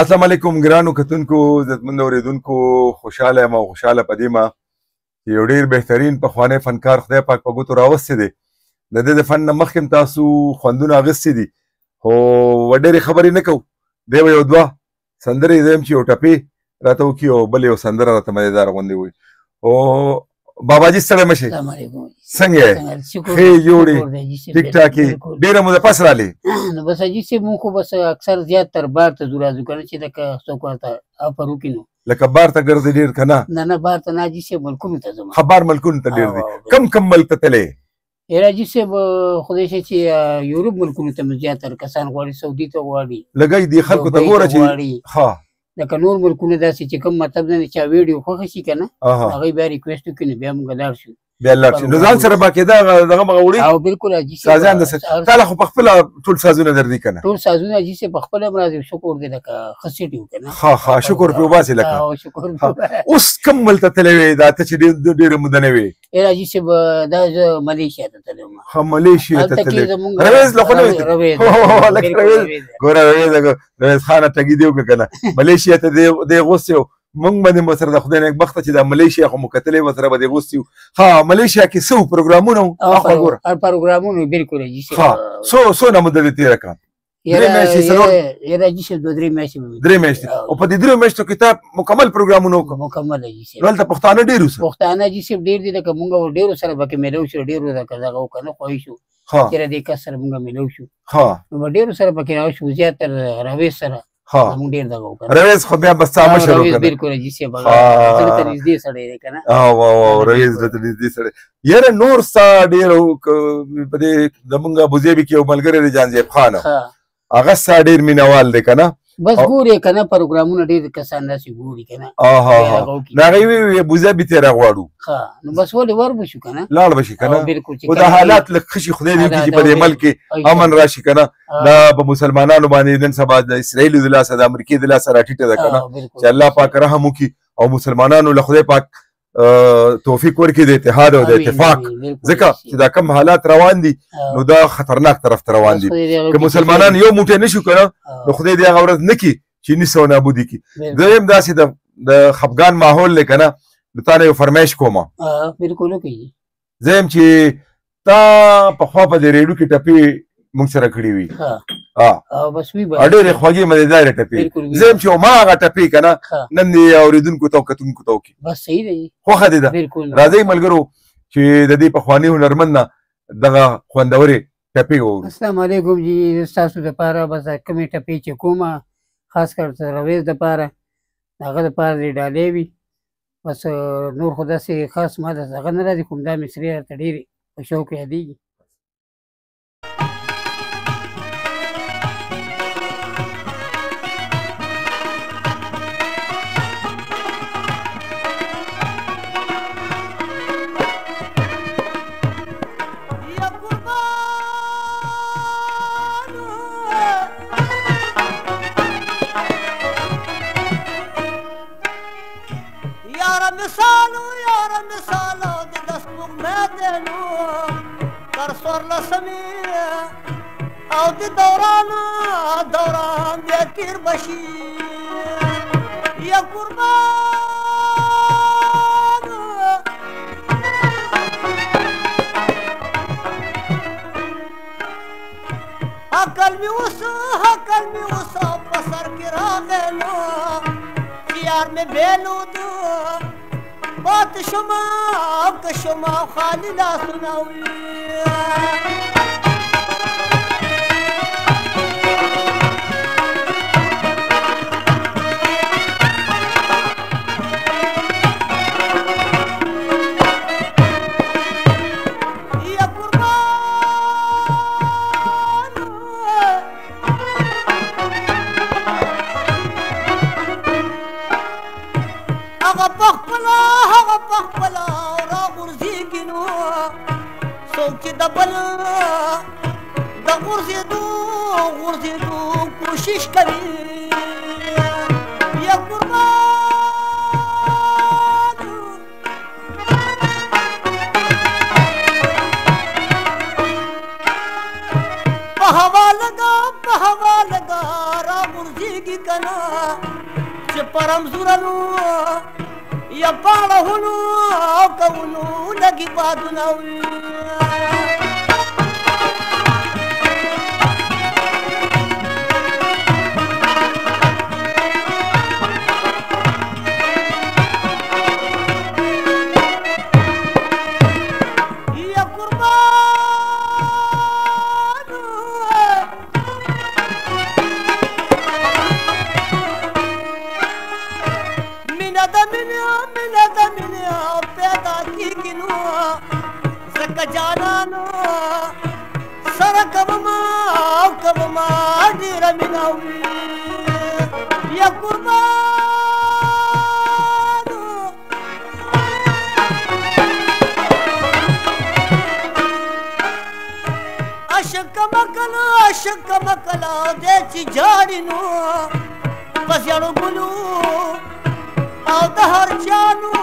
السلام علیکم ګرانو کتونکو عزتمند اوریدونکو خوشاله یم او خوشاله په دې ما چې یو ډېر بهترین پخوانی فنکار خدای پاک په ګوتو راوستی دی د دې د فن نه مخکې تاسو خوندونه اخیستي دي خو ډېرې خبرې نه کوو دی به یو دوه سندرې زه یم چې یو ټپې راته وکړي او بل یو سندره راته مزېداره غوندې وي او باباجي ستړی مه شئ څنګه یې ښې جوړې ټیک ټاک یې ډېره موده پس رالې نو بس حاجي صاحب مونږ خو بس اکثر زیات تر بار ته ځو راځو که نه چې لکه څوک ورته افر وکړي نو لکه بار ته ګرځې ډېر که نه نه بار ته نه حاجي صاحب ملکونو ته ځم ښه بار ملکونو ته ډېر دی کم ملک ته تللی یاره حاجي صاحب خدای شي چې یورپ ملکونو ته مې زیاتره کسان غواړي سعودي ته غواړي لګی دې خلکو ته ګوره چې ښه لکه نور ملکونه داسې چې کوم مطلب نه چا ویډیو خوښه شي که نه هغوی بیا ریکویسټ وکړي نو بیا موږ لاړ شو بیا لاړ شي نو ځان سره باقاعده دغه مغه وړي او بالکل حاجي صاحب سازیان درسره تا له خو پخپله ټول سازونه در دي که نه ټول سازونه حاجي صاحب پخپله هم راځي شکر دی لکه ښه سیټ یو که نه ښه شکر پرې وباسې لکه شکر اوس کوم ملک ته تللی وې دا ته چې ډېره موده نه وې یاره حاجي صاحب دا زه ملیشیا ته تللی وم ښه ملیشیا ته تللی رویز له خو نه وې لکه رویز ګوره رویز خانه ټګي دی وکړه که نه ملیشیا ته دی غوستی و مونږ باندې مو سره د خدای نیکبخته چې دا ملیشیا خو مو کتلی ورسره به دې غوستي وو ها ملیشیا کې څه وو پروګرامونه وو اخوا ګوره پروګرامونه بالکل حاجي صاحب څونه موده دې تېره کړه یاره حاجي صاحب دوه درې میاشتې درې میاشتې او په دې درېو میاشتو کې تا مکمل پروګرامونه وکړه مکمل حاجي صاحب نو هلته پښتانه ډېر اوسه پښتانه حاجي صاحب ډېر دي لکه مونږ ډېرو سره پکې میلو شو ډېرو دغه وکړه نه خوښ شو چې د دې کس سره مونږ میلو شو نو ډېرو سره پکې راو شو زیاتره رویز سره مونږ ډېر دغه وکړه رویز خو بیا بس تا مشر وکړه رویز بالکل حاجي صاحب زړه ته نږدې سړی دی که نه رویز زړه ته نږدې سړی یاره نور ستا ډېر په دې زمونږ ابوظبي کې یو ملګری دی جان زیب خان هغه ستا ډېر مینهوال دی که نه بس ګورې که نه پروګرامونه ډېر کسان داسې ګوري که نه نو هغوی وی ابوظبي ته یې راغواړو نو بس ولې ور به شو که نه لاړ به شي که نه خو دا حالات لږ ښه شي خدای دې وکړي چې په دې ملک کې امن راشي که نه دا په مسلمانانو باندې نن سبا د اسرایلو د لاسه د امریکې د لاسه راټیټه ده که نه چې الله پاک رحم وکړي او مسلمانانو له خدای پاک توفیق ورکړي د اتحاد او د اتفاق ځکه چې دا کم حالات روان دي نو دا خطرناک طرف ته روان دي که مسلمانان یو موټی نه شو که نه نو خدای دې هغه ورځ نه کړي چې نیسه او نابودي کړي دویم داسې د خفګان ماحول دی که نه نو تا نه یو فرمایش کومه بالکل وکړي زه یم چې تا پخوا په دې ریډیو کې ټپې موږ سره کړي وي ډېرې خوږې مزېدارې ټپې زه یم چې ما هغه ټپې که نه نن دې اورېدونکو ته او کتونکو ته وکړي بس صحیح دی خوښه دې ده راځئ ملګرو چې د دې پخواني هنرمند نه دغه خوندورې ټپې واورو السلام علیکم جی ستاسو دپاره بس کومې ټپې چې کومه خاص کر رویز دپاره هغه دپاره دې ډالۍ وي بس نور خو داسې خاص ما د هغه نه راځي کوم دا مصري راته ډېرې په شوق یادېږي او د دوران بیا تیر بشي یا قربان عقل می اوسه په سر کې راغلو چې یار مې بیلود پات شما خالی لاسونه وي هغه پخپلا را غورځېږي نو څوک چې د بل د غورځېدو کوشش کوي یا قربان په هوا لګا را غورځېږي کنا چې پرم زورنو یا پاړه هونو کوونو لګي بادونه وي جانانو سره کبما ډیره مینه وي یا قربانو عاشق مکلا دې چې جاړي نو په ژړو ګلو او د هر چانو